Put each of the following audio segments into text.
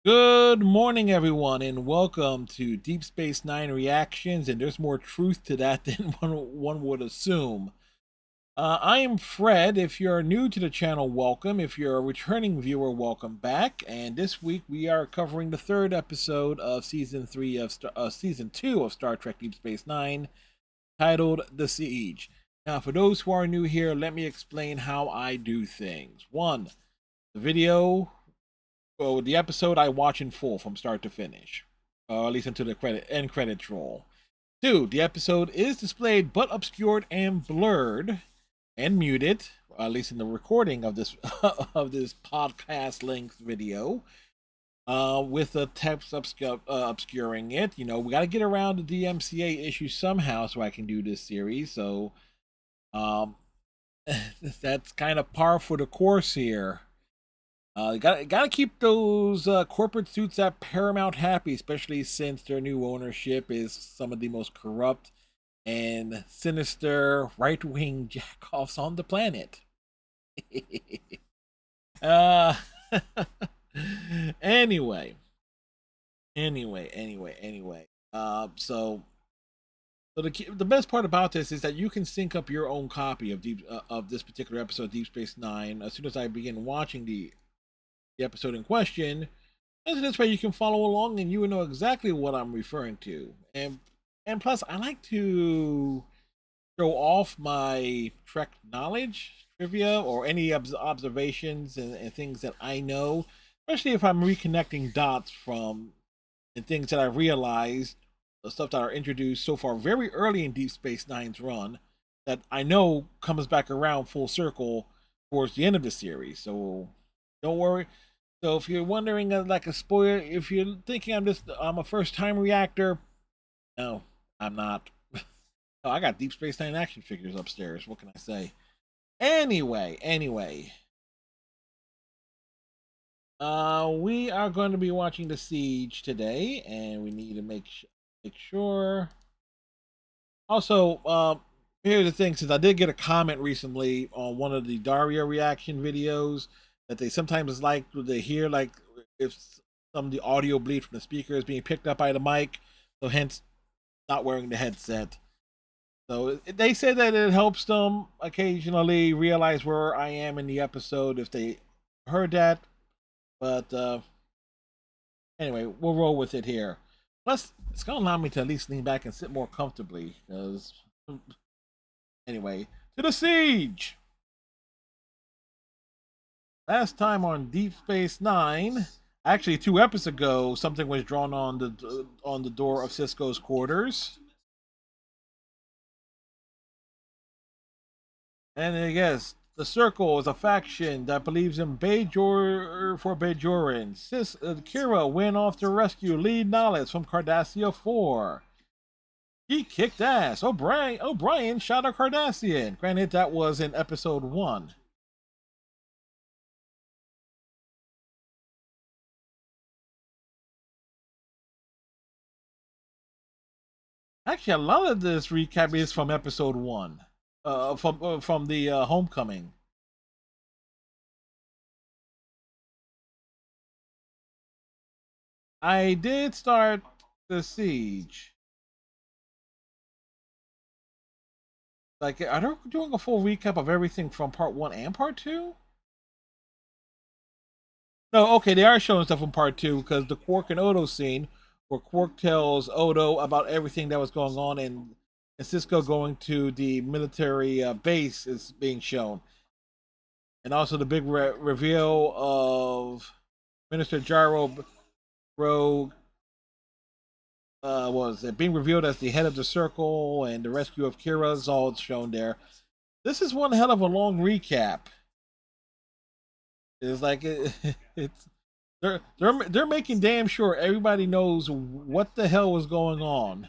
Good morning, everyone, and welcome to Deep Space Nine Reactions. And there's more truth to that than one would assume. I am Fred. If you're new to the channel, welcome. If you're a returning viewer, welcome back. And this week we are covering the third episode of season 2 of Star Trek Deep Space Nine, titled "The Siege." Now, for those who are new here, let me explain how I do things. One, the video the episode I watch in full from start to finish, at least until the end credits roll. Two, the episode is displayed but obscured and blurred and muted, at least in the recording of this of this podcast length video, with the text obscuring it. You know, we got to get around the DMCA issue somehow so I can do this series. So, um, that's kind of par for the course here. Gotta keep those corporate suits at Paramount happy, especially since their new ownership is some of the most corrupt and sinister right wing jackoffs on the planet. uh, anyway, anyway. So the best part about this is that you can sync up your own copy of this particular episode, Deep Space Nine, as soon as I begin watching the episode in question. And this way you can follow along and you will know exactly what I'm referring to. And plus, I like to show off my Trek knowledge, trivia, or any observations and things that I know, especially if I'm reconnecting dots from and things that I realized, the stuff that are introduced so far very early in Deep Space Nine's run, that I know comes back around full circle towards the end of the series. So don't worry. So if you're wondering, like a spoiler, if you're thinking I'm a first time reactor, no, I'm not. Oh, I got Deep Space Nine action figures upstairs. What can I say? Anyway, we are going to be watching The Siege today, and we need to make sure. Also, here's the thing: since I did get a comment recently on one of the Daria reaction videos, that they sometimes like to hear like if some of the audio bleed from the speaker is being picked up by the mic, so hence not wearing the headset. So they say that it helps them occasionally realize where I am in the episode if they heard that. But anyway, we'll roll with it here. Plus, it's gonna allow me to at least lean back and sit more comfortably. Because anyway, to The Siege. Last time on Deep Space Nine, actually 2 episodes ago, something was drawn on the door of Sisko's quarters. And I guess the Circle is a faction that believes in Bajor for Bajoran. Kira went off to rescue Lee Nolitz from Cardassia 4. He kicked ass. O'Brien shot a Cardassian. Granted, that was in episode 1. Actually, a lot of this recap is from episode 1. From the Homecoming. I did start The Siege. Like, are they doing a full recap of everything from part 1 and part 2? No, okay, they are showing stuff from part 2 because the Quark and Odo scene where Quark tells Odo about everything that was going on and Sisko going to the military base is being shown. And also the big reveal of Minister Gyro Rogue was it being revealed as the head of the Circle, and the rescue of Kira is all shown there. This is one hell of a long recap. It's like it's they're making damn sure everybody knows what the hell was going on.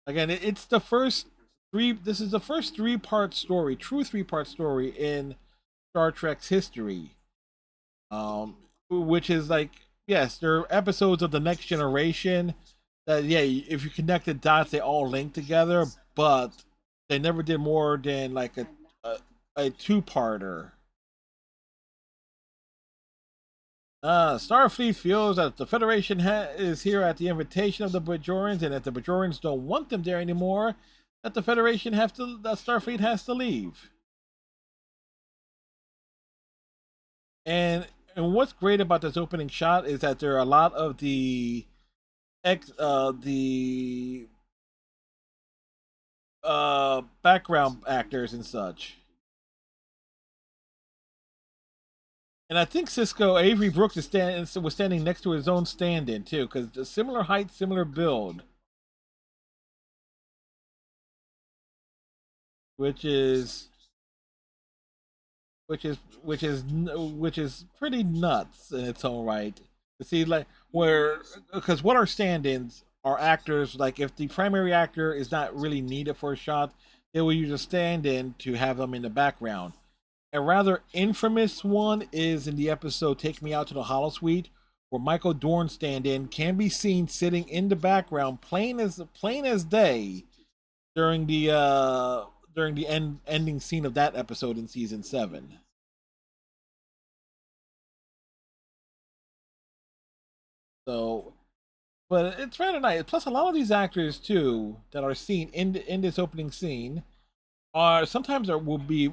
Again, it's the first three. This is the first 3-part story, true 3-part story in Star Trek's history. Which is like, yes, there are episodes of the Next Generation that, yeah, if you connect the dots, they all link together, but they never did more than like a 2-parter. Starfleet feels that the Federation is here at the invitation of the Bajorans, and if the Bajorans don't want them there anymore, that the Federation that Starfleet has to leave. And what's great about this opening shot is that there are a lot of the background actors and such. And I think Sisko Avery Brooks was standing next to his own stand-in too, because similar height, similar build, which is pretty nuts in its own right. To see like where because what our stand-ins are actors, like if the primary actor is not really needed for a shot, they will use a stand-in to have them in the background. A rather infamous one is in the episode "Take Me Out to the Holosuite," where Michael Dorn's stand-in can be seen sitting in the background, plain as day, during the ending scene of that episode in season 7. So, but it's rather nice. Plus, a lot of these actors too that are seen in this opening scene are sometimes will be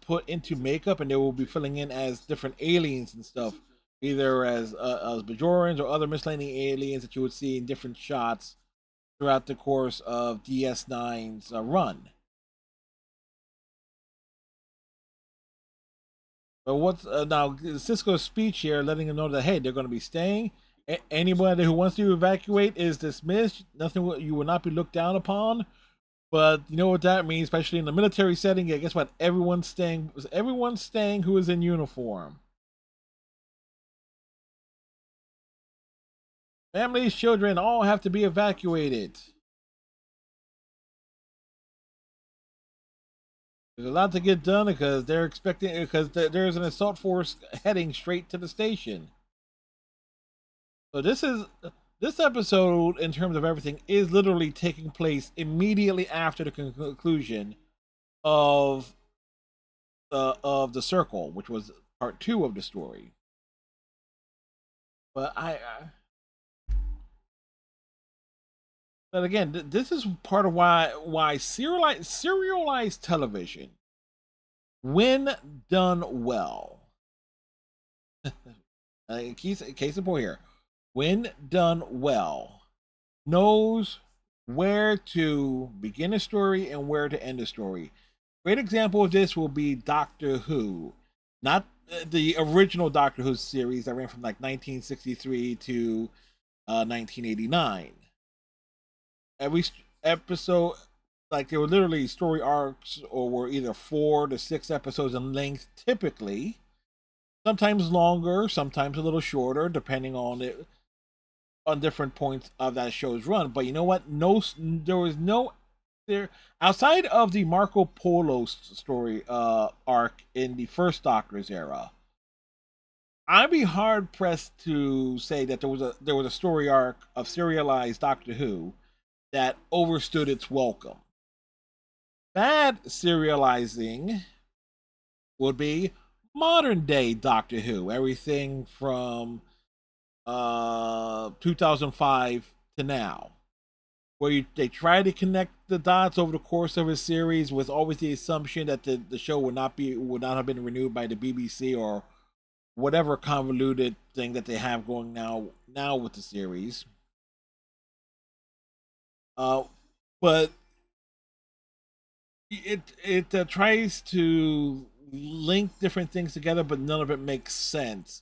put into makeup, and they will be filling in as different aliens and stuff, either as Bajorans or other miscellaneous aliens that you would see in different shots throughout the course of DS9's run. But what's now Sisko's speech here, letting them know that hey, they're going to be staying. Anybody who wants to evacuate is dismissed. Nothing you will not be looked down upon. But you know what that means, especially in the military setting. Yeah, guess what? Everyone's staying. Everyone's staying who is in uniform. Families, children, all have to be evacuated. There's a lot to get done because they're expecting because there's an assault force heading straight to the station. So this episode, in terms of everything, is literally taking place immediately after the conclusion of the Circle, which was part 2 of the story. But but again, this is part of why serialized television, when done well, case in point here, when done well, knows where to begin a story and where to end a story. Great example of this will be Doctor Who, not the original Doctor Who series that ran from like 1963 to 1989. Every episode, like there were literally story arcs, or were either 4 to 6 episodes in length, typically. Sometimes longer, sometimes a little shorter, depending on it, on different points of that show's run. But you know what? There was no there outside of the Marco Polo story arc in the first Doctor's era. I'd be hard pressed to say that there was a story arc of serialized Doctor Who that overstood its welcome. Bad serializing would be modern day Doctor Who, everything from 2005 to now, where they try to connect the dots over the course of a series with always the assumption that the show would not have been renewed by the BBC or whatever convoluted thing that they have going now with the series. But it tries to link different things together, but none of it makes sense,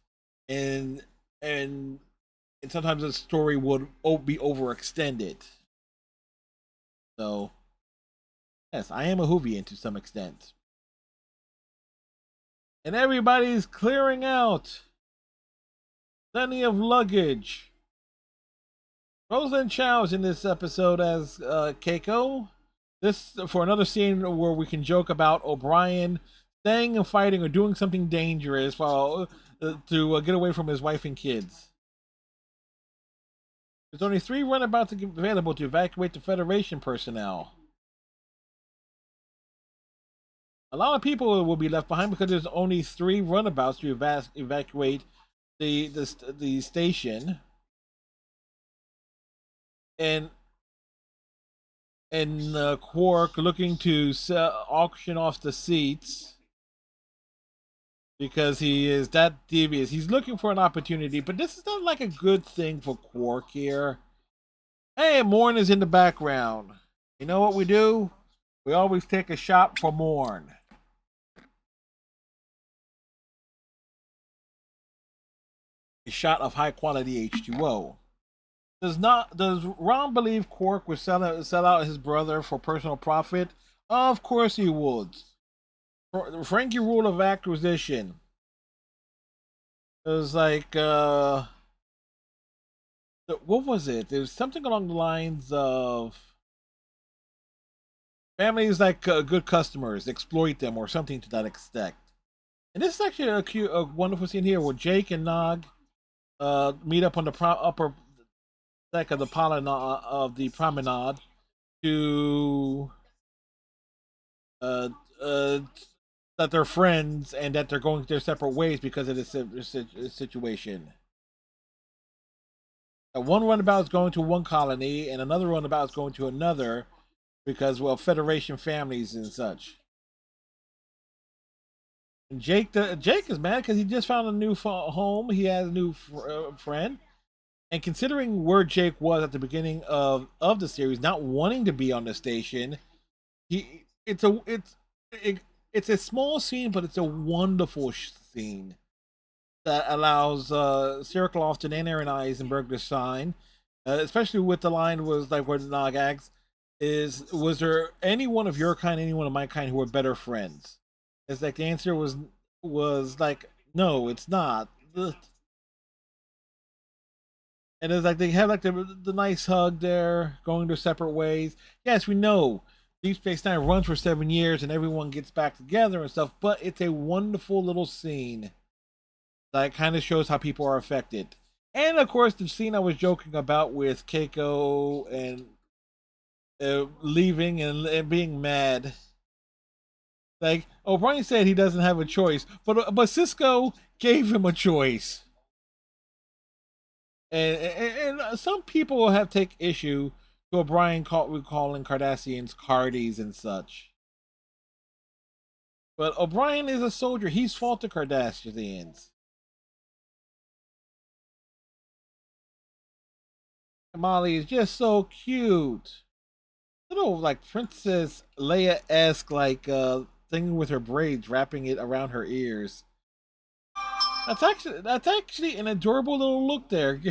and and sometimes the story would be overextended. So yes, I am a Whovian to some extent, and everybody's clearing out. Plenty of luggage. Rosalind Chow's in this episode as Keiko. This for another scene where we can joke about O'Brien staying and fighting or doing something dangerous while to get away from his wife and kids. There's only 3 runabouts available to evacuate the Federation personnel. A lot of people will be left behind because there's only 3 runabouts to evacuate the station, and Quark looking to auction off the seats because he is that devious. He's looking for an opportunity, but this is not like a good thing for Quark here. Hey, Morn is in the background. You know what we do? We always take a shot for Morn. A shot of high quality H2O. Does Ron believe Quark would sell out his brother for personal profit? Of course he would. Frankie rule of acquisition. It was like what was it? There was something along the lines of families like good customers exploit them or something to that extent. And this is actually a wonderful scene here where Jake and Nog meet up on the upper deck of the promenade to that they're friends and that they're going their separate ways because of this situation. One runabout is going to one colony, and another runabout is going to another because, well, Federation families and such. And Jake is mad because he just found a new home. He has a new friend. And considering where Jake was at the beginning of the series, not wanting to be on the station, it's a small scene, but it's a wonderful scene that allows Sarah Lofton and Aaron Eisenberg to shine, especially with the line was like where Nog asks, was there anyone of your kind, anyone of my kind who were better friends? It's like the answer was like no, it's not. And it's like they have like the nice hug there, going their separate ways. Yes, we know Deep Space Nine runs for 7 years and everyone gets back together and stuff, but it's a wonderful little scene that kind of shows how people are affected. And of course, the scene I was joking about with Keiko and leaving and being mad. Like O'Brien said, he doesn't have a choice, but Sisko gave him a choice. And some people will have take issue to O'Brien calling Cardassians Cardies and such. But O'Brien is a soldier. He's fought the Cardassians. Molly is just so cute. Little like Princess Leia-esque like thing with her braids wrapping it around her ears. That's actually an adorable little look there.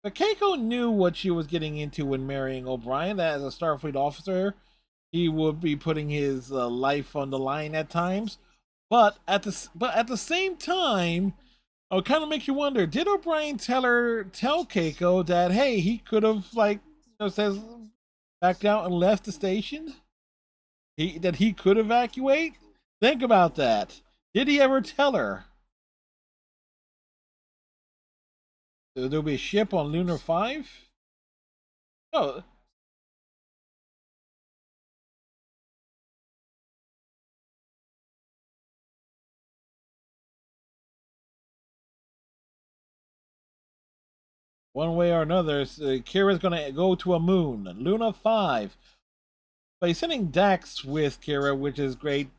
But Keiko knew what she was getting into when marrying O'Brien. That as a Starfleet officer, he would be putting his life on the line at times. But at the same time, it kind of makes you wonder: did O'Brien tell Keiko that hey, he could have says backed out and left the station? That he could evacuate? Think about that. Did he ever tell her? There'll be a ship on Lunar 5? Oh. One way or another, Kira's going to go to a moon, Luna 5. But he's sending Dax with Kira, which is great,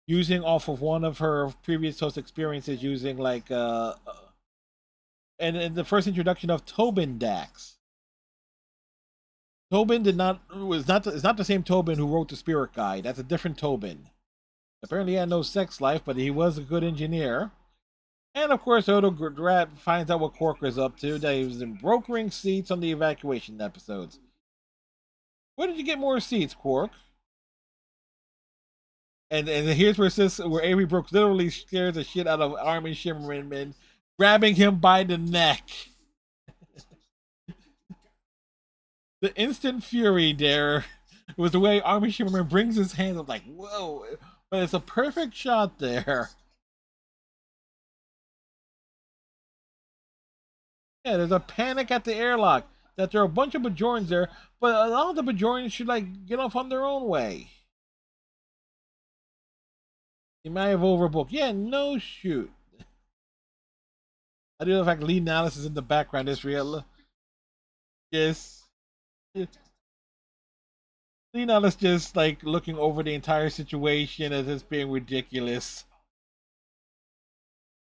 using off of one of her previous host experiences, using like and the first introduction of Tobin Dax. Tobin is not the same Tobin who wrote the Spirit Guide. That's a different Tobin. Apparently, he had no sex life, but he was a good engineer. And of course, Odo Grad finds out what Quark is up to. That he was in brokering seats on the evacuation episodes. Where did you get more seats, Quark? And here's where Avery Brooks literally scares the shit out of Armin Shimmerman, grabbing him by the neck. The instant fury there was the way Armin Shimmerman brings his hands up, like whoa! But it's a perfect shot there. Yeah, there's a panic at the airlock that there are a bunch of Bajorans there, but a lot of the Bajorans should get off on their own way. You might have overbooked. Yeah, no shoot. I do the fact Lee Nallis is in the background. It's real. Yes. Lee Nallis just like looking over the entire situation as it's being ridiculous.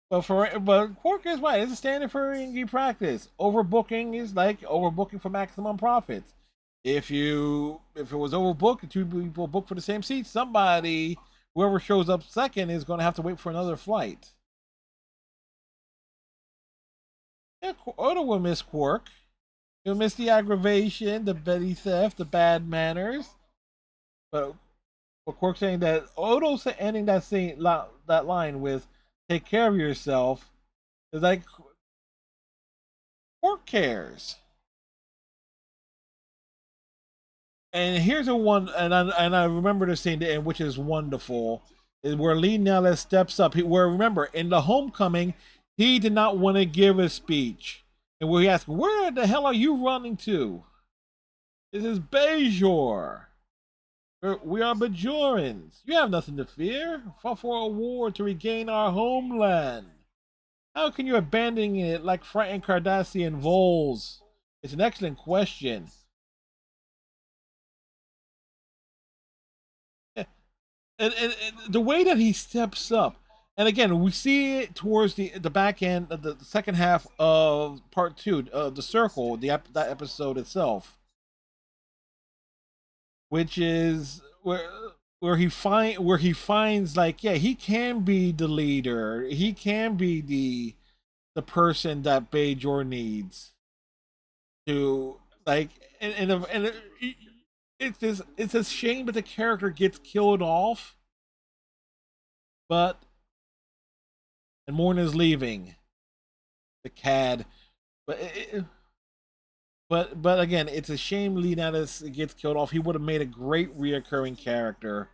But Quark is right. It's a standard for indie practice. Overbooking is like overbooking for maximum profits. If it was overbooked, two people booked for the same seat, somebody, whoever shows up second, is going to have to wait for another flight. Yeah, Odo will miss Quark. He'll miss the aggravation, the petty theft, the bad manners. But Quark saying that Odo's ending that line with "Take care of yourself" is like Quark cares. And here's a one, and I remember the scene, and which is wonderful, is where Lee Nellis steps up. Where remember in the Homecoming, he did not want to give a speech, and where he asked, "Where the hell are you running to?" This is Bajor. We are Bajorans. You have nothing to fear. Fought for a war to regain our homeland. How can you abandon it like frightened Cardassian voles? It's an excellent question. And the way that he steps up, and again, we see it towards the back end of the second half of part 2 of the Circle, that episode itself, which is where he finds like, yeah, he can be the leader, he can be the person that Bajor needs to like, and it's a shame that the character gets killed off, but and Morn is leaving the CAD, but but again, it's a shame Leonidas gets killed off. He would have made a great reoccurring character.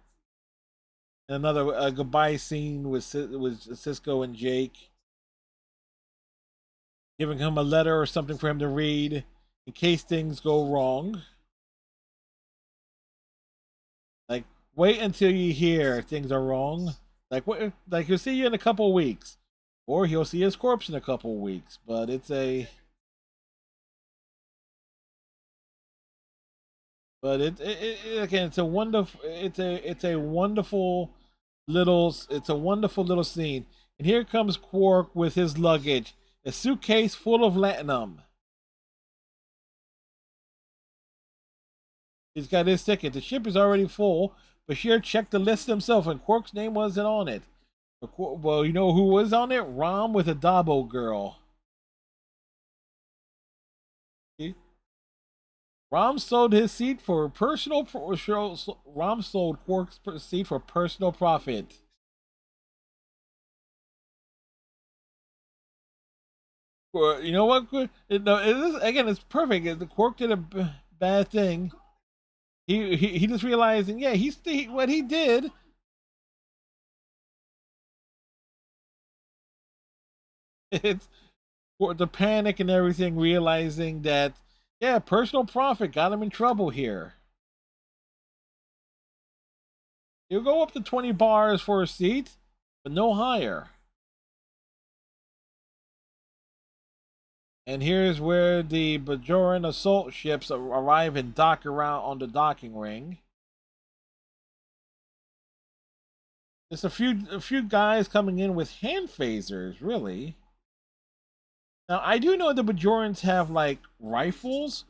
And another goodbye scene with Sisko and Jake, giving him a letter or something for him to read in case things go wrong. Like, wait until you hear things are wrong. Like he'll see you in a couple of weeks, or he'll see his corpse in a couple of weeks. But it's a But again, it's a wonderful. It's a wonderful little scene. And here comes Quark with his luggage, a suitcase full of latinum. He's got his ticket. The ship is already full. Bashir checked the list himself, and Quark's name wasn't on it. Well, you know who was on it? Rom with a Dabo girl. Rom sold his seat for personal. Rom sold Quark's seat for personal profit. You know what? No, it is, again, it's perfect. The Quark did a bad thing. He just realizing, yeah, what he did. It's for the panic and everything, realizing that, yeah, personal profit got him in trouble here. You go up to 20 bars for a seat, but no higher. And here's where the Bajoran assault ships arrive and dock around on the docking ring. There's a few guys coming in with hand phasers, really. Now I do know the Bajorans have like rifles,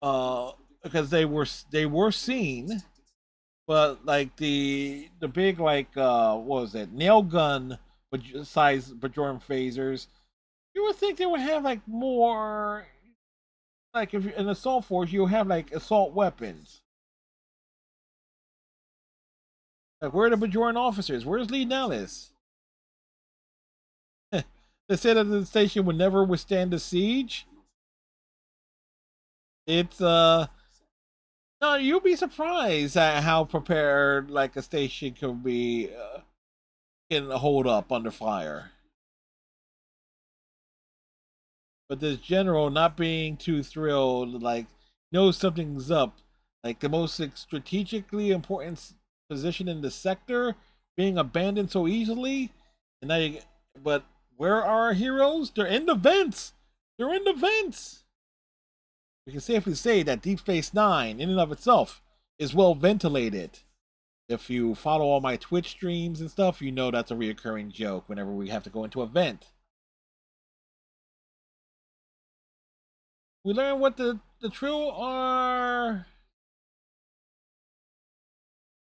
because they were seen, but like the big like what was it, nail gun size Bajoran phasers, you would think they would have like more, like if you're an assault force, you have like assault weapons. Like, where are the Bajoran officers? Where's Lee Nellis? They said that the station would never withstand a siege. It's no, you'll be surprised at how prepared like a station can be, can hold up under fire. But this general, not being too thrilled, like, knows something's up. Like the most strategically important position in the sector being abandoned so easily, and now but Where are our heroes? They're in the vents. They're in the vents. We can safely say that Deep Space Nine, in and of itself, is well ventilated. If you follow all my Twitch streams and stuff, you know that's a reoccurring joke whenever we have to go into a vent. We learn what the Trill are.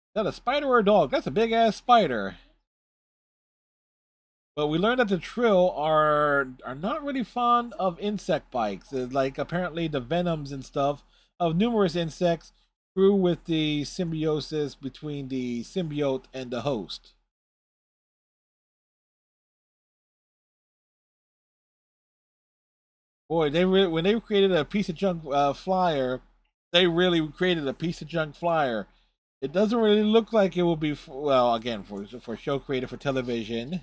Is that a spider or a dog? That's a big ass spider. But we learned that the Trill are not really fond of insect bites. Like apparently the venoms and stuff of numerous insects screw with the symbiosis between the symbiote and the host. Boy, when they created a piece of junk flyer, they really created a piece of junk flyer. It doesn't really look like it will be well again for show created for television.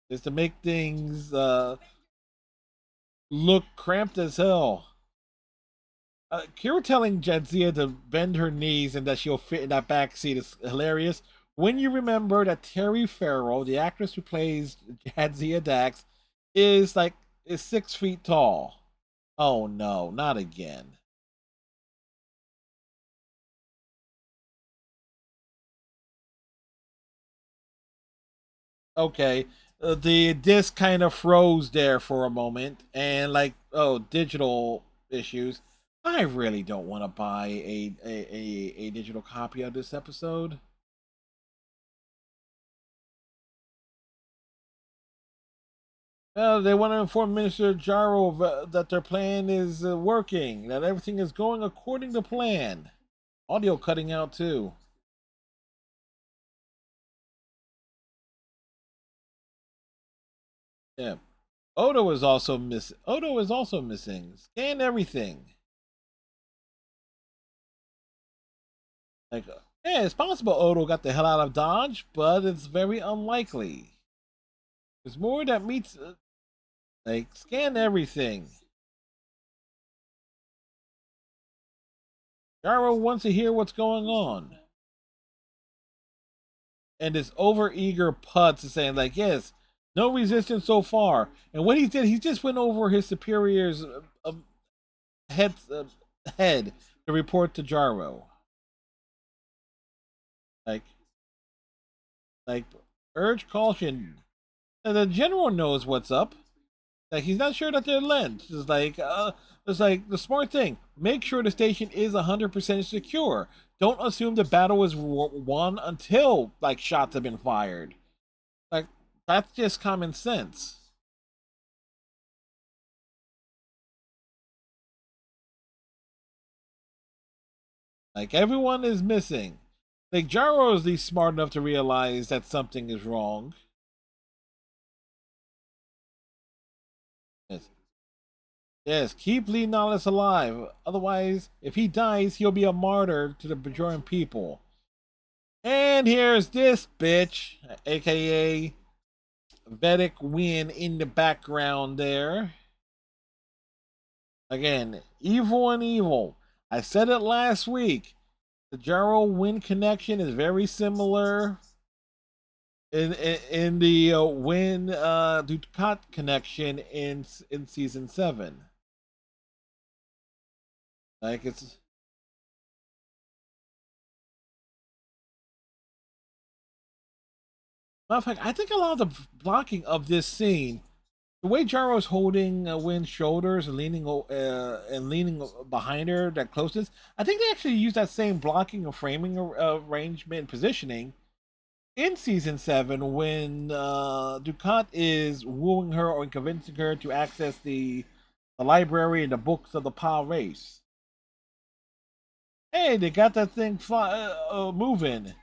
Is to make things look cramped as hell. Kira telling Jadzia to bend her knees and that she'll fit in that back seat is hilarious. When you remember that Terry Farrell, the actress who plays Jadzia Dax, is 6 feet tall. Oh no, not again. Okay, the disc kind of froze there for a moment, and like digital issues. I really don't want to buy a digital copy of this episode. They want to inform Minister Jaro that their plan is working, that everything is going according to plan. Audio cutting out too. Yeah. Odo is also miss. Odo is also missing. Scan everything. Like, yeah, it's possible Odo got the hell out of Dodge, but it's very unlikely. There's more that meets. Like, scan everything. Jaro wants to hear what's going on. And this over-eager putz is saying, like, yes, no resistance so far. And what he did, he just went over his superior's head, head to report to Jaro. Like, like, urge caution. And the general knows what's up. Like he's not sure that they're lent. It's like the smart thing. Make sure the station is 100% secure. Don't assume the battle is won until like shots have been fired. Like that's just common sense. Like everyone is missing. Like Jaro is at least smart enough to realize that something is wrong. Yes, yes. Keep Lee Nollis alive. Otherwise, if he dies, he'll be a martyr to the Bajoran people. And here's this bitch, aka Vedic Win in the background there. Again, evil and evil. I said it last week. The Jaro Win connection is very similar in the Win Dukat connection in season 7. Like it's matter of fact, I think a lot of the blocking of this scene, the way Jaro's holding Win's shoulders and leaning behind her that closest, I think they actually use that same blocking and framing arrangement and positioning in season 7 when Dukat is wooing her or convincing her to access the library and the books of the Pa race. Hey, they got that thing moving.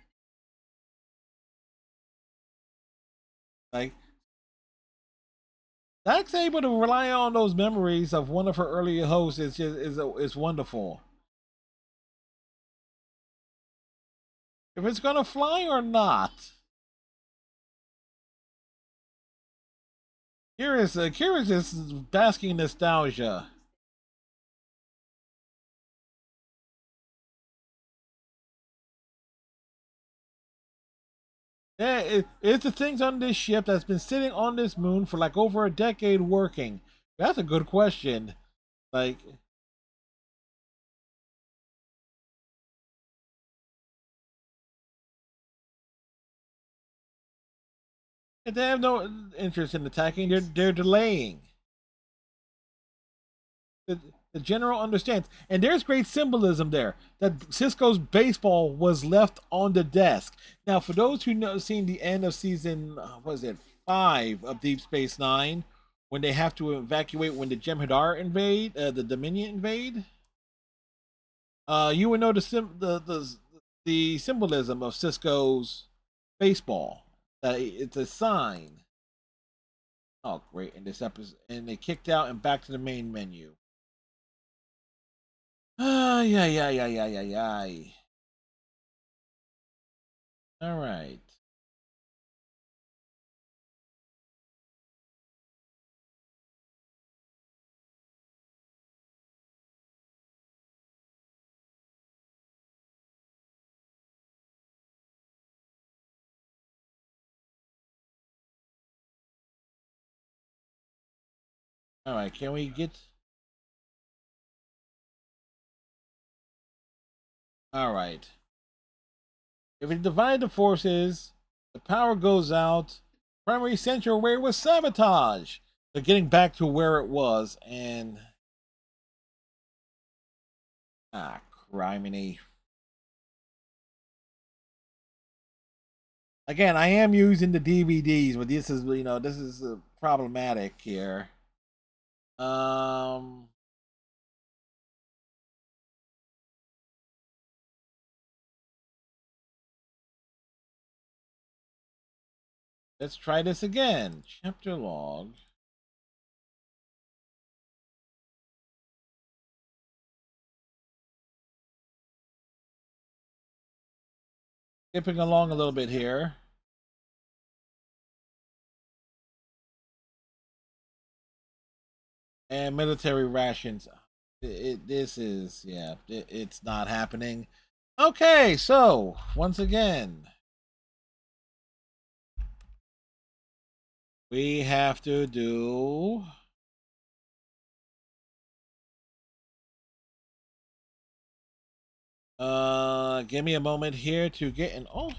Like that's able to rely on those memories of one of her earlier hosts is wonderful. If it's gonna fly or not. Kira's just basking in nostalgia. Yeah, it's the things on this ship that's been sitting on this moon for like over a decade working. That's a good question. Like, they have no interest in attacking. They're delaying. The, the general understands, and there's great symbolism there that Cisco's baseball was left on the desk. Now, for those who know, seen the end of season, what is it, 5 of Deep Space Nine, when they have to evacuate when the Jem'Hadar invade, the Dominion invade, you would know the symbolism of Cisco's baseball. It's a sign. Oh, great! In this episode, and they kicked out and back to the main menu. Ah, yeah, yeah, yeah, yeah, yeah, yeah. All right. All right. Can we get? All right. If we divide the forces, the power goes out. Primary central where was sabotage. They're getting back to where it was, and criminy. Again, I am using the DVDs, but this is problematic here. Um, let's try this again. Chapter log. Skipping along a little bit here. And military rations. This is, yeah, it's not happening. Okay, so once again, we have to do. Give me a moment here to get an. Oh,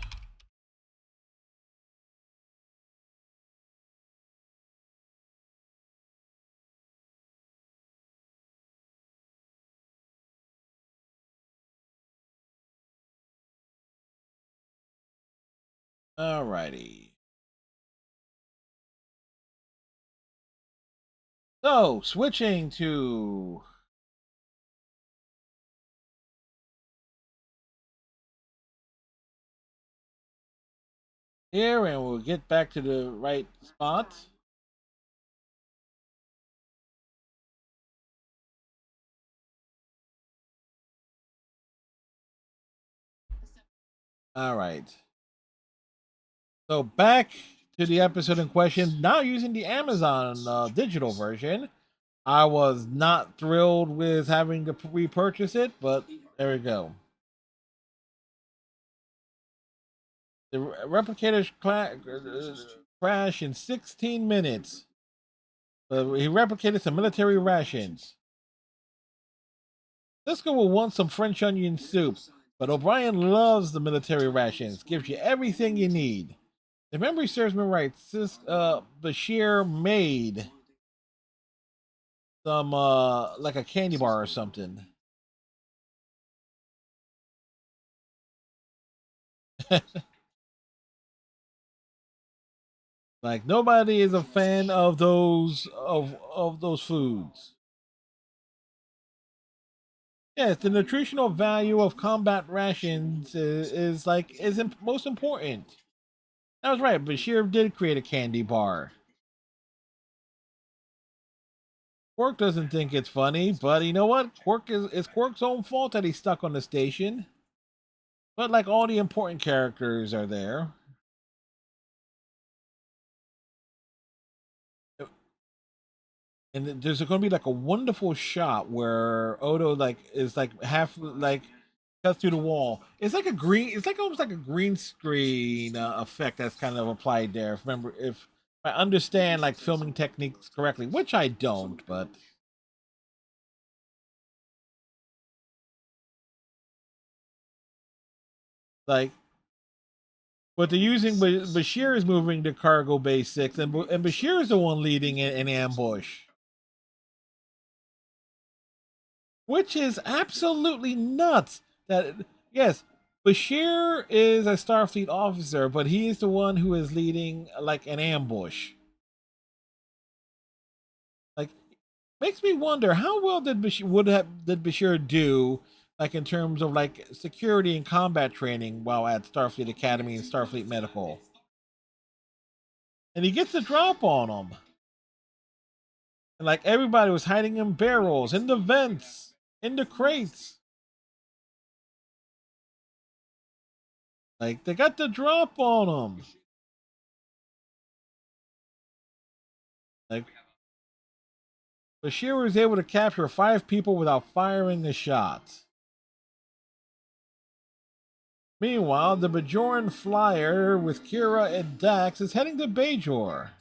alrighty. So switching to here, and we'll get back to the right spot. All right. So back to the episode in question. Now using the Amazon digital version. I was not thrilled with having to repurchase it, but there we go. The replicator crashed in 16 minutes. He replicated some military rations. Cisco will want some French onion soup, but O'Brien loves the military rations. Gives you everything you need. If memory serves me right, Bashir made some like a candy bar or something. Like nobody is a fan of those foods. Yes, the nutritional value of combat rations is most important. That was right. Bashir did create a candy bar. Quark doesn't think it's funny, but you know what? It's Quark's own fault that he's stuck on the station. But like all the important characters are there. And there's going to be like a wonderful shot where Odo like is like half like cut through the wall. It's like a green. It's like almost like a green screen effect that's kind of applied there. If I understand like filming techniques correctly, which I don't, but like what they're using. Bashir is moving to Cargo Bay 6, and Bashir is the one leading an ambush, which is absolutely nuts. That yes, Bashir is a Starfleet officer, but he is the one who is leading like an ambush. Like, makes me wonder how well did Bashir do, like in terms of like security and combat training while at Starfleet Academy and Starfleet Medical, and he gets the drop on him, and like everybody was hiding in barrels, in the vents, in the crates. Like they got the drop on him. Like Bashir was able to capture 5 people without firing a shot. Meanwhile, the Bajoran flyer with Kira and Dax is heading to Bajor.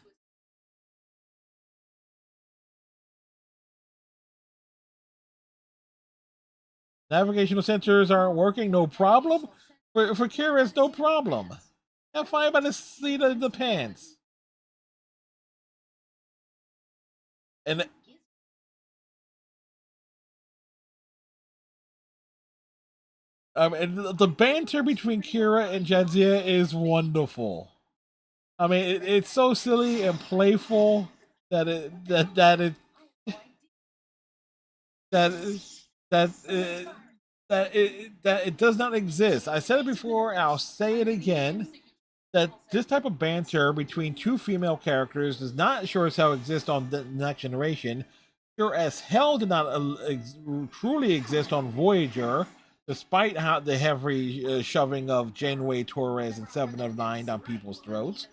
Navigational sensors aren't working, no problem. For Kira, it's no problem. Have fire by the seat of the pants. And and the banter between Kira and Jadzia is wonderful. I mean, it's so silly and playful that that that that it does not exist. I said it before, and I'll say it again. That this type of banter between two female characters does not sure as hell exist on the Next Generation. Sure as hell did not truly exist on Voyager, despite how the heavy shoving of Janeway Torres and Seven of Nine down people's throats.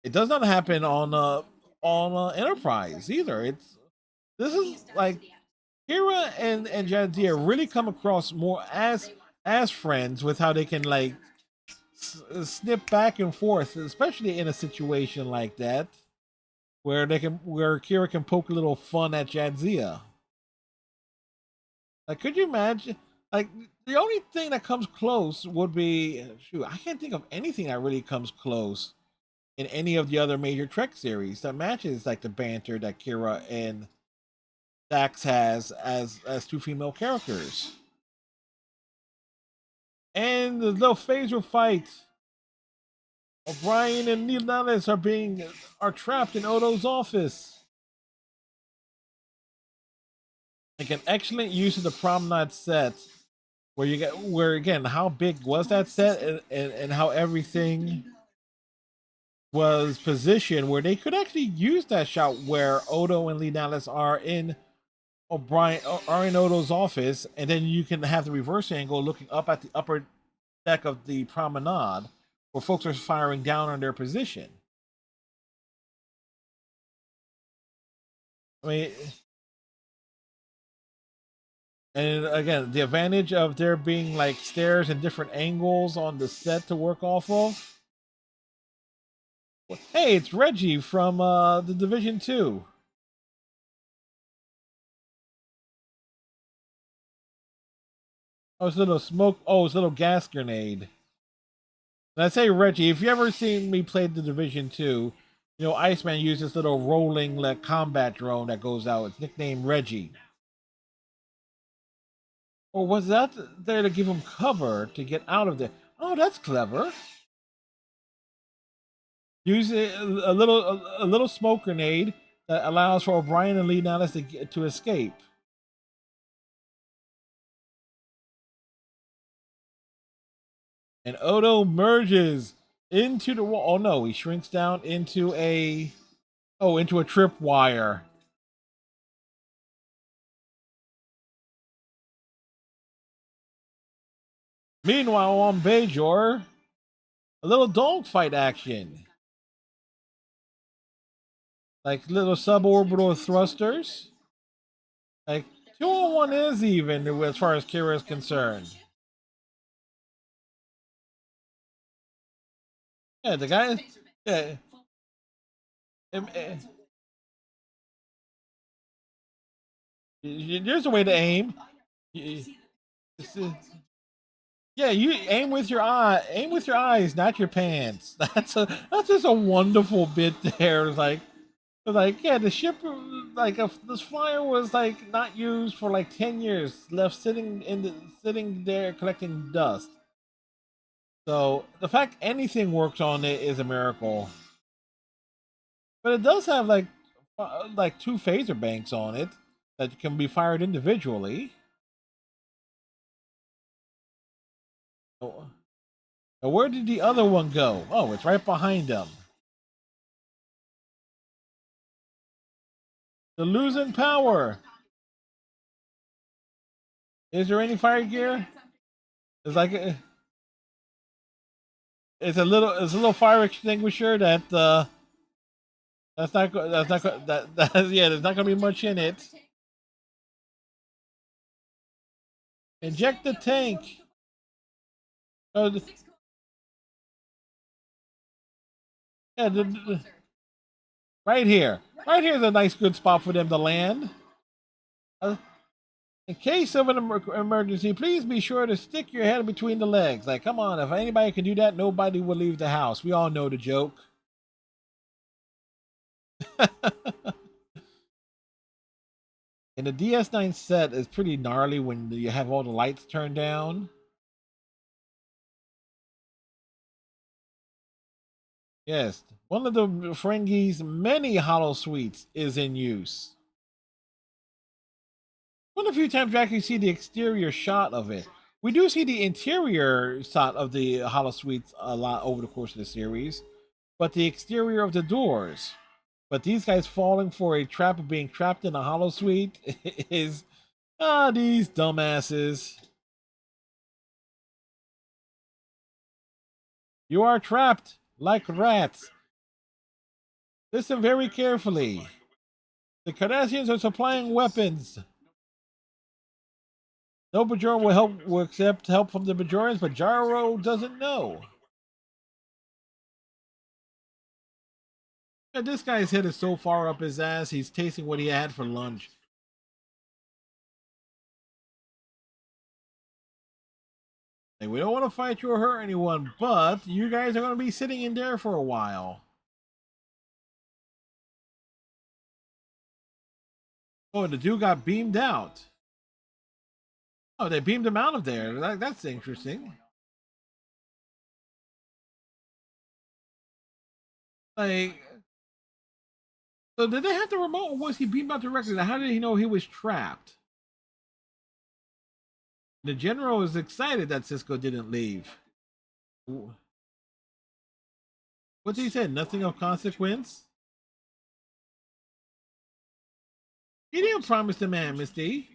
It does not happen on Enterprise either. This is like Kira and Jadzia really come across more as friends with how they can like snip back and forth, especially in a situation like that where Kira can poke a little fun at Jadzia. Like, could you imagine? Like, the only thing that comes close would be shoot. I can't think of anything that really comes close in any of the other major Trek series that matches like the banter that Kira and Dax has as two female characters. And the little phaser fight. O'Brien and Neil Nathan are trapped in Odo's office. Like an excellent use of the promenade set, where again, how big was that set, and how everything was positioned where they could actually use that shot where Odo and Lee Dallas are in O'Brien are in Odo's office, and then you can have the reverse angle looking up at the upper deck of the promenade where folks are firing down on their position. I mean, and again, the advantage of there being like stairs and different angles on the set to work off of. Hey, it's Reggie from the Division 2. Oh, it's a little smoke. Oh, it's a little gas grenade. And I say, Reggie, if you ever seen me play the Division 2, you know, Iceman uses this little rolling like combat drone that goes out. It's nicknamed Reggie. Or was that there to give him cover to get out of there? Oh, that's clever. Use a little smoke grenade that allows for O'Brien and Lee Nathan to escape. And Odo merges into the wall. Oh no, he shrinks down into a tripwire. Meanwhile, on Bajor, a little dogfight action. Like little suborbital thrusters. Like 2-on-1 is even as far as Kira is concerned. Yeah, the guy. Yeah. um, uh, There's a way to aim. You- it's, Yeah, you aim with your eye. Aim with your eyes, not your pants. That's just a wonderful bit there. It's like yeah, the ship like if this flyer was like not used for like 10 years, left sitting there collecting dust. So the fact anything works on it is a miracle. But it does have like two phaser banks on it that can be fired individually. Oh, now where did the other one go? Oh, it's right behind them. The losing power. Is there any fire gear? It's like it's a little fire extinguisher that yeah, there's not gonna be much in it. Inject the tank. Oh, yeah, right here. Right here is a nice good spot for them to land. Uh, in case of an emergency, please be sure to stick your head between the legs. Like, come on, if anybody can do that, nobody will leave the house. We all know the joke. And the DS9 set is pretty gnarly when you have all the lights turned down. Yes, one of the Ferengi's many hollow suites is in use. One of the few times you actually see the exterior shot of it. We do see the interior shot of the hollow suites a lot over the course of the series, but the exterior of the doors. But these guys falling for a trap of being trapped in a hollow suite is these dumbasses. You are trapped like rats. Listen very carefully. The Cardassians are supplying weapons. No Bajoran will accept help from the Bajorans, but Jaro doesn't know. And this guy's head is so far up his ass, he's tasting what he had for lunch. Like, we don't want to fight you or hurt anyone, but you guys are going to be sitting in there for a while. Oh, and the dude got beamed out. Oh, they beamed him out of there. That's interesting. Like, so did they have the remote, or was he beamed out directly? How did he know he was trapped? The general was excited that Cisco didn't leave. What did he say? Nothing of consequence. He didn't promise the man, Misty.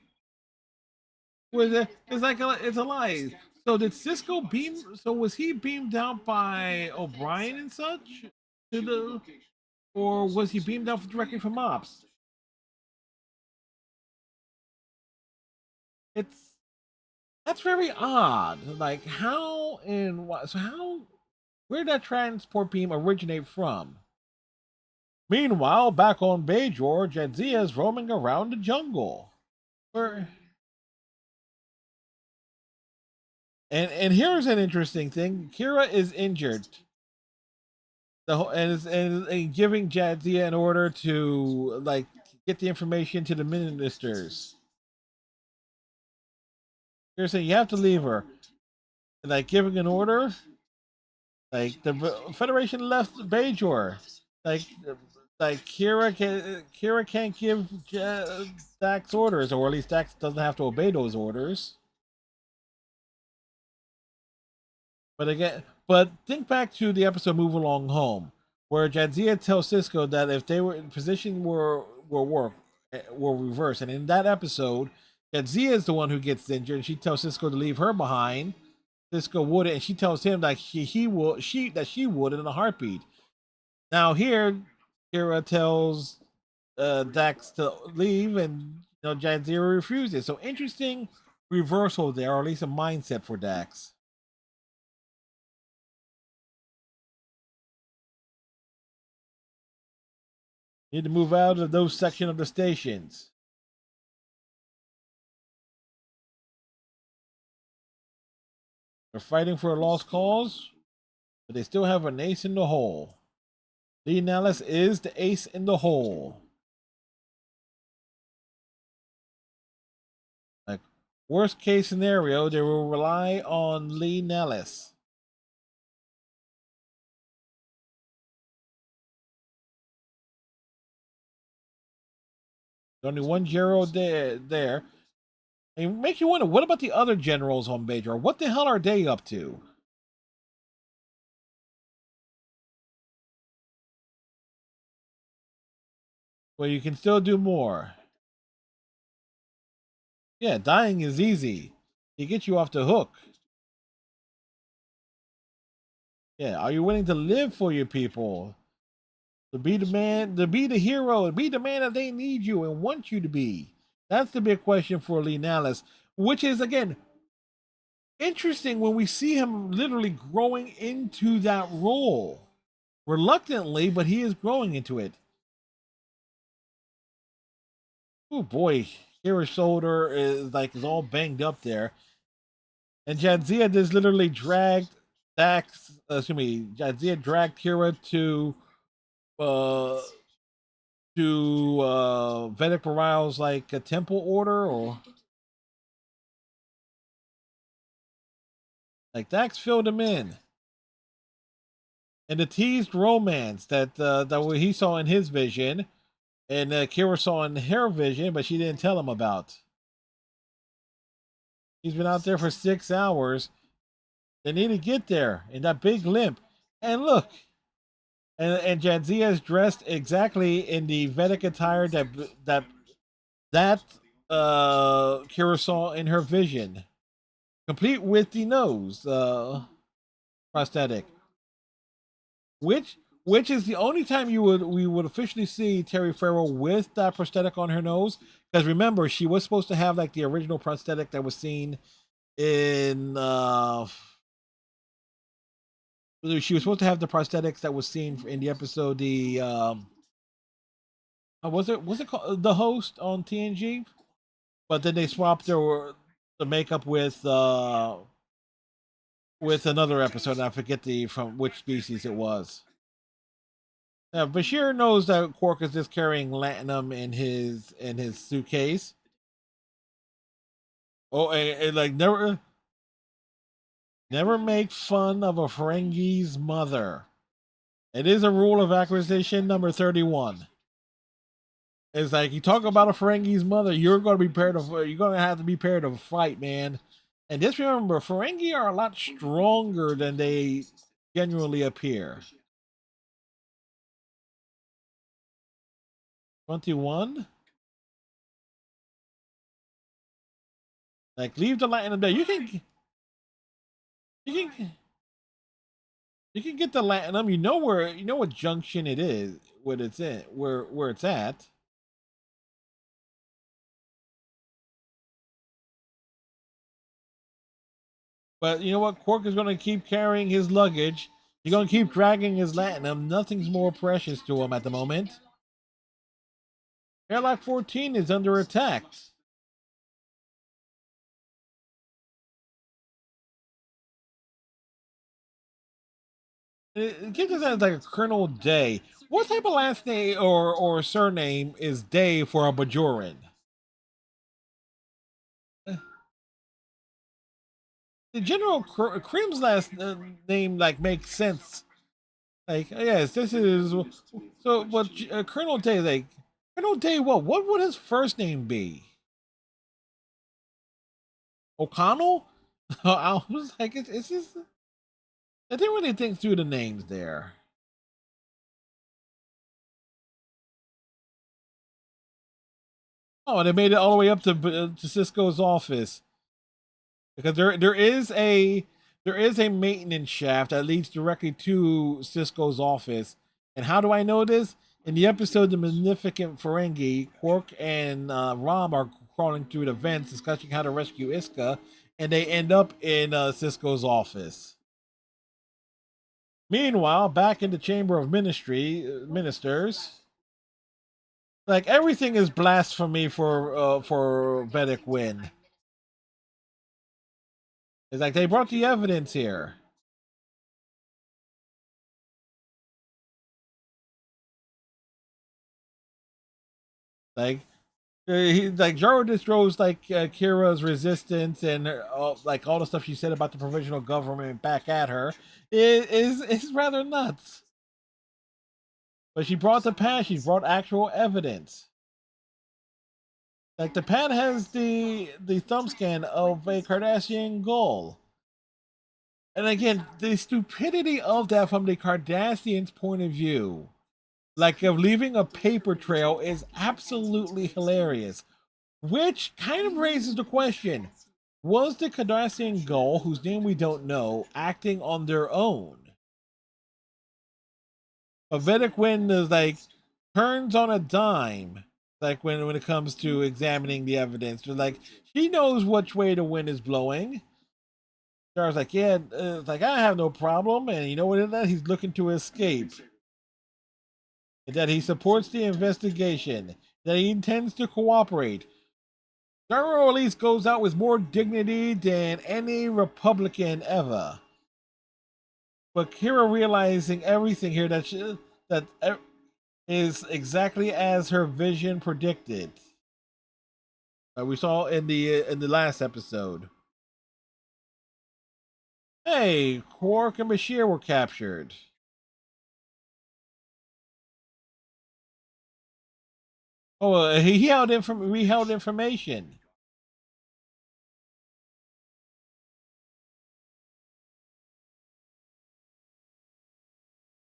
It's a lie. So did Cisco beam? So was he beamed out by O'Brien and such to the, or was he beamed out directly from Ops? It's That's very odd. Like how and what? So how? Where did that transport beam originate from? Meanwhile, back on Bajor, Jadzia is roaming around the jungle. Where and here's an interesting thing: Kira is injured. And giving Jadzia an order to like get the information to the ministers. You're saying you have to leave her. Like giving an order, like the Federation left Bajor. Like like Kira can't give Dax orders, or at least Dax doesn't have to obey those orders. But think back to the episode "Move Along Home," where Jadzia tells Cisco that if they were in position were reversed, and in that episode, Jadzia is the one who gets injured, and she tells Cisco to leave her behind. Cisco would, and she tells him that she would in a heartbeat. Now here, Kira tells Dax to leave, and Jadzia refuses. So interesting reversal there, or at least a mindset for Dax. Need to move out of those section of the stations. They're fighting for a lost cause, but they still have an ace in the hole. Lee Nellis is the ace in the hole. Like, worst case scenario, they will rely on Lee Nellis. Only one general there. And it makes you wonder, what about the other generals on Bajor? What the hell are they up to? Well, you can still do more. Yeah, dying is easy. It gets you off the hook. Yeah, are you willing to live for your people? To be the man, to be the hero, to be the man that they need you and want you to be? That's the big question for Lee Nellis, which is, again, interesting when we see him literally growing into that role. Reluctantly, but he is growing into it. Oh boy, Kira's shoulder is all banged up there. And Jadzia just literally dragged Jadzia dragged Kira uh Vedic Morale's like a temple order, or like Dax filled him in. And the teased romance that he saw in his vision, and Kira saw in her vision, but she didn't tell him about. He's been out there for 6 hours. They need to get there in that big limp. And look, and Jadzia is dressed exactly in the Vedic attire that Kira saw in her vision, complete with the nose prosthetic, which is the only time we would officially see Terry Farrell with that prosthetic on her nose. Because remember, she was supposed to have like the original prosthetic that was seen in she was supposed to have the prosthetics that was seen in the episode the was it called The Host on TNG, but then they swapped the makeup with another episode, and I forget from which species it was. Now, Bashir knows that Quark is just carrying latinum in his suitcase. Oh, and like never make fun of a Ferengi's mother. It is a rule of acquisition number 31. It's like, you talk about a Ferengi's mother, you're going to have to be prepared to fight, man. And just remember, Ferengi are a lot stronger than they genuinely appear. 21. Like, leave the latinum there. You can you can get the latinum. You know what junction it is, what it's in, where it's at. But you know what? Quark is going to keep carrying his luggage. He's going to keep dragging his latinum. Nothing's more precious to him at the moment. Airlock 14 is under attack. It gives us like a Colonel Day. What type of last name or surname is Day for a Bajoran? The General Krim's last name like makes sense. Like, yes, this is so. But Colonel Day, like Colonel Day, what would his first name be? O'Connell? I was like, it's just I didn't really think through the names there. Oh, and they made it all the way up to Sisko's office, because there is a maintenance shaft that leads directly to Sisko's office. And how do I know this? In the episode The Magnificent Ferengi, Quark and Rom are crawling through the vents discussing how to rescue Iska, and they end up in Sisko's office. Meanwhile, back in the Chamber of Ministers, Like everything is blasphemy for Vedic Win. It's like they brought the evidence here. Like he like Jaro destroys like Kira's resistance and like all the stuff she said about the provisional government back at her is rather nuts. But she brought the past. She brought actual evidence. Like the pad has the thumb scan of a Cardassian Gull. And again, the stupidity of that from the Cardassians' point of view, like of leaving a paper trail, is absolutely hilarious. Which kind of raises the question: was the Cardassian Gull, whose name we don't know, acting on their own? A Vedic Wind is like turns on a dime, like when it comes to examining the evidence. They're like, she knows which way the wind is blowing. Star's like, yeah, it's like I have no problem, and you know what? That he's looking to escape, and that he supports the investigation, that he intends to cooperate. Star at least goes out with more dignity than any Republican ever. But Kira realizing everything here that is exactly as her vision predicted. We saw in the last episode. Hey, Quark and Bashir were captured. Oh, he held information.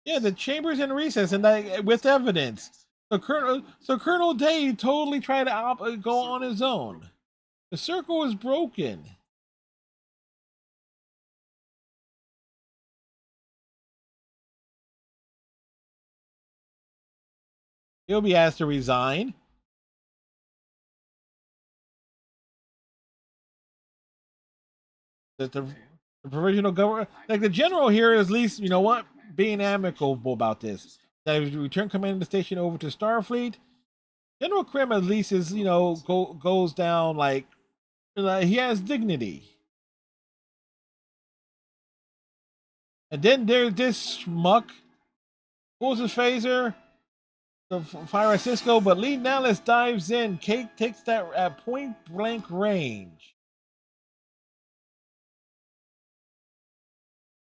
Yeah, the chambers in recess and that with evidence. So Colonel Day totally tried to go on his own. The circle is broken. He'll be asked to resign. That the provisional government, like the general here, is at least you know what, being amicable about this. That if you return command of the station over to Starfleet, General Krim at least is goes down like he has dignity. And then there's this schmuck pulls his phaser to fire at Cisco, but Lee Nellis dives in. Kate takes that at point blank range.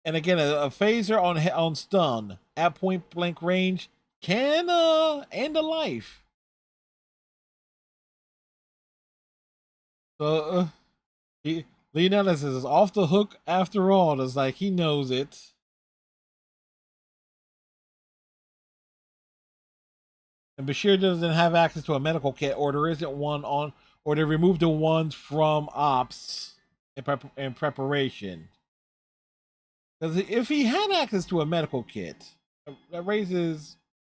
And again, a phaser on stun at point blank range can end a life. So Lee Nellis is off the hook after all. It's like he knows it. And Bashir doesn't have access to a medical kit, or there isn't one on, or they removed the ones from ops in preparation. Because if he had access to a medical kit, that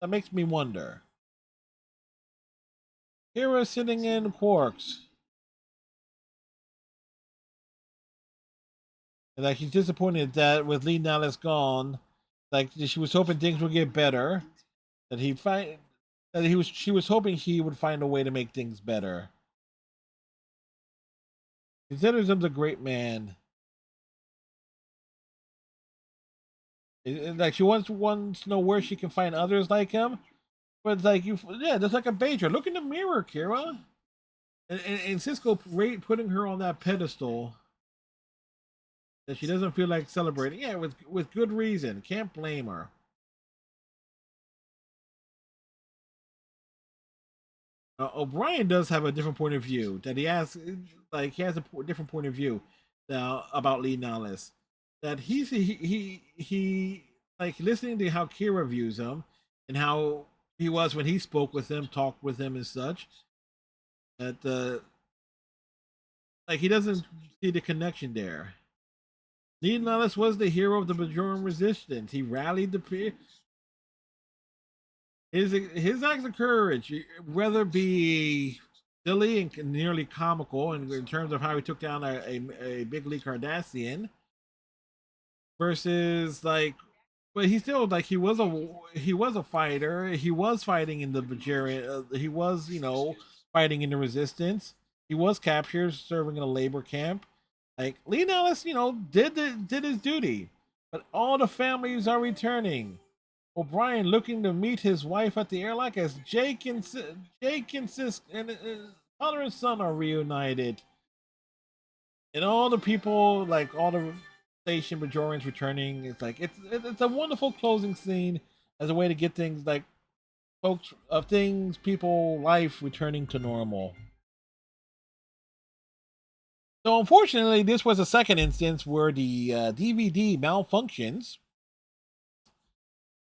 makes me wonder. Kira sitting in Quarks, and like she's disappointed that with Lee Nellis gone, like she was hoping things would get better. That he'd find that she was hoping he would find a way to make things better. Considers him a great man. Like she wants to know where she can find others like him. But it's like yeah, just like a Badger. Look in the mirror, Kira. And Cisco putting her on that pedestal that she doesn't feel like celebrating. Yeah, with good reason. Can't blame her. O'Brien does have a different point of view. That he has a different point of view now about Lee Nallis. That he like listening to how Kira views him and how he was when he spoke with him, talked with him, and such. That like he doesn't see the connection there. Lee Nallis was the hero of the Bajoran resistance. He rallied the his acts of courage, whether it be silly and nearly comical in terms of how he took down a big league Cardassian, versus like but he still like he was a fighter. He was fighting in the Bajarian. He was fighting in the resistance. He was captured, serving in a labor camp. Like Leonidas, did his duty, but all the families are returning. O'Brien looking to meet his wife at the airlock as Jake and Sis and his father and son are reunited, and all the people, like all the station Bajorians returning. It's like it's a wonderful closing scene as a way to get things like folks of things, people, life returning to normal. So unfortunately, this was a second instance where the DVD malfunctions.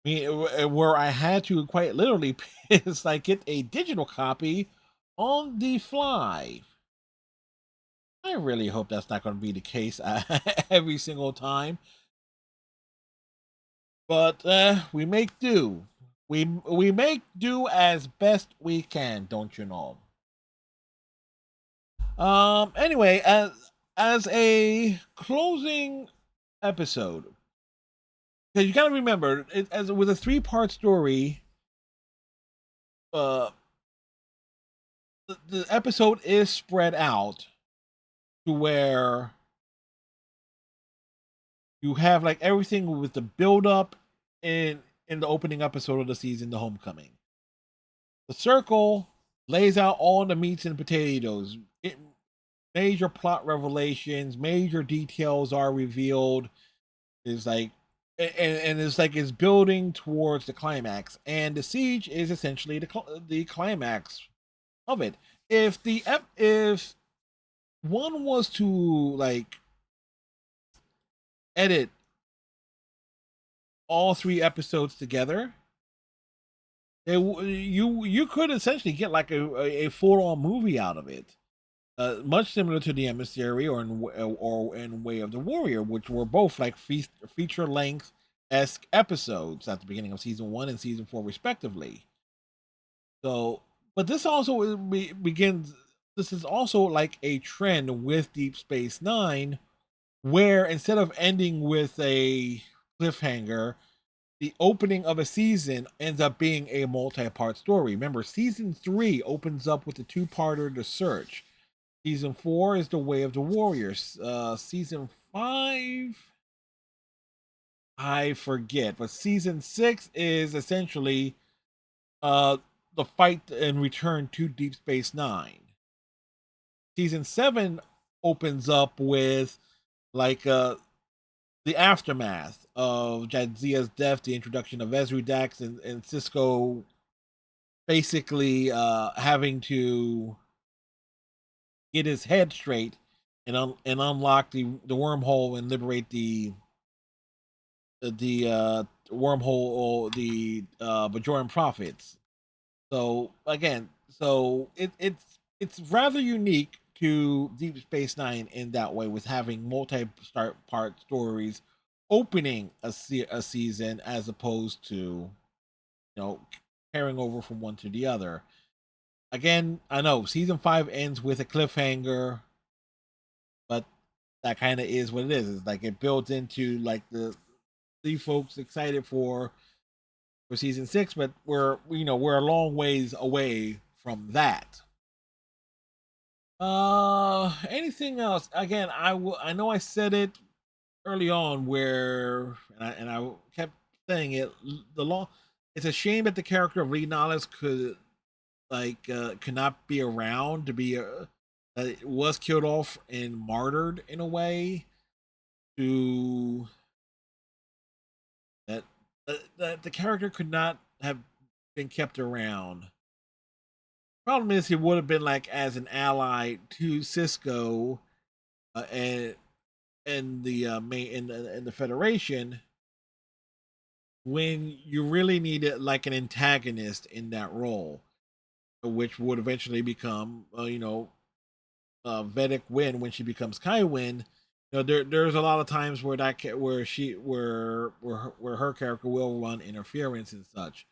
Where I had to quite literally it's like get a digital copy on the fly. I really hope that's not going to be the case every single time. But we make do. We make do as best we can, don't you know? Anyway, as a closing episode, because you got to remember, as with a 3-part story, uh, the episode is spread out to where you have like everything with the build up in the opening episode of the season, The Homecoming. The Circle lays out all the meats and potatoes. Major plot revelations, major details are revealed. Is like, and it's like it's building towards the climax, and the siege is essentially the climax of it. If one was to like edit all 3 episodes together, you could essentially get like a full on movie out of it. Much similar to The Emissary or in Way of the Warrior, which were both like feature length esque episodes at the beginning of season 1 and season 4, respectively. So, but this also begins. This is also like a trend with Deep Space Nine, where instead of ending with a cliffhanger, the opening of a season ends up being a multi-part story. Remember, season 3 opens up with the 2-parter, The Search. Season 4 is The Way of the Warriors. Season 5, I forget, but season 6 is essentially the fight and return to Deep Space Nine. Season 7 opens up with like the aftermath of Jadzia's death, the introduction of Ezri Dax and Sisko basically having to get his head straight and unlock the wormhole and liberate the wormhole, the Bajoran prophets. So again, it's rather unique to Deep Space Nine in that way, with having multi-part stories opening a season as opposed to carrying over from one to the other. Again, I know season 5 ends with a cliffhanger, but that kind of is what it is. It's like it builds into like the folks excited for season 6, but we're a long ways away from that. Anything else? Again, I know I said it early on where and I kept saying it. The long. It's a shame that the character of Lee Nollis could not be around to be was killed off and martyred in a way to that the character could not have been kept around. Problem is, he would have been like as an ally to Sisko and the main in the Federation when you really needed like an antagonist in that role, which would eventually become Vedic Win when she becomes Kai Win. There's a lot of times where where her character will run interference and such.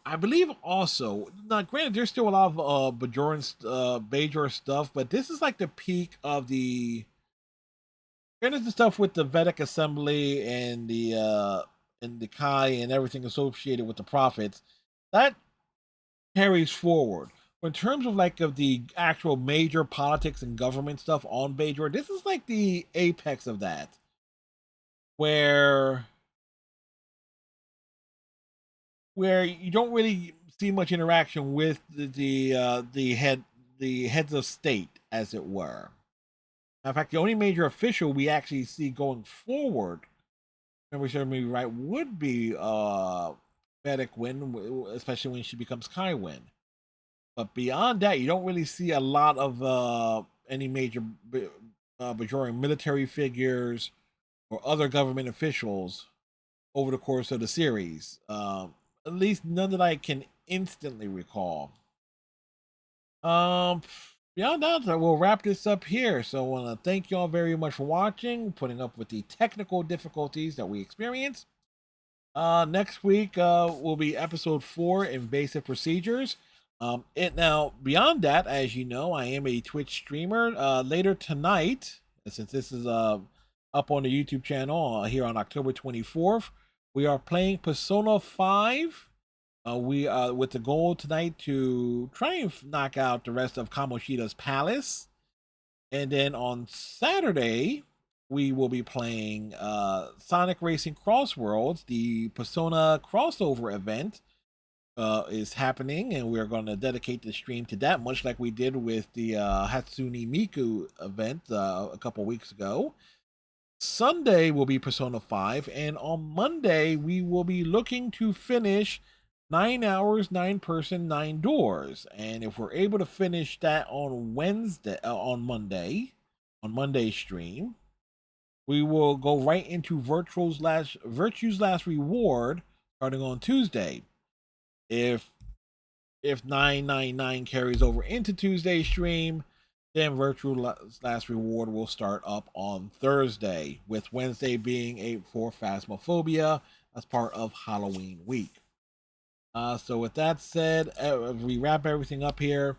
I believe also, now granted, there's still a lot of Bajor stuff, but this is like the peak of the. Granted, the stuff with the Vedic Assembly and the and the Kai and everything associated with the prophets, that carries forward. But in terms of like of the actual major politics and government stuff on Bajor, this is like the apex of that, where you don't really see much interaction with the heads of state, as it were. In fact, the only major official we actually see going forward, remember serve me right, would be Fennec Wynn, especially when she becomes Kai Wynn. But beyond that, you don't really see a lot of any major Bajoran military figures or other government officials over the course of the series. At least none that I can instantly recall. Beyond that, we'll wrap this up here. So I want to thank y'all very much for watching, putting up with the technical difficulties that we experienced. Next week will be episode 4, Invasive Procedures. It now beyond that, as you know, I am a Twitch streamer. Later tonight, since this is up on the YouTube channel here on October 24th, we are playing Persona 5. We with the goal tonight to try and knock out the rest of Kamoshida's Palace, and then on Saturday we will be playing Sonic Racing Crossworlds. The Persona crossover event is happening, and we're going to dedicate the stream to that, much like we did with the Hatsune Miku event a couple weeks ago. Sunday will be Persona 5, and on Monday we will be looking to finish 9 hours, 9 person, 9 doors. And if we're able to finish that on Monday's stream, we will go right into Virtue's Last Reward starting on Tuesday. If 999 carries over into Tuesday's stream, then Virtue's Last Reward will start up on Thursday, with Wednesday being for Phasmophobia as part of Halloween week. So with that said, we wrap everything up here.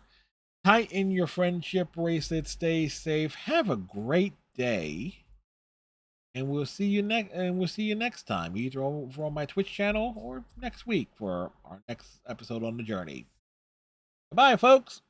Tighten your friendship bracelet. Stay safe. Have a great day, and we'll see you next time, either over on my Twitch channel or next week for our next episode on the journey. Bye, folks.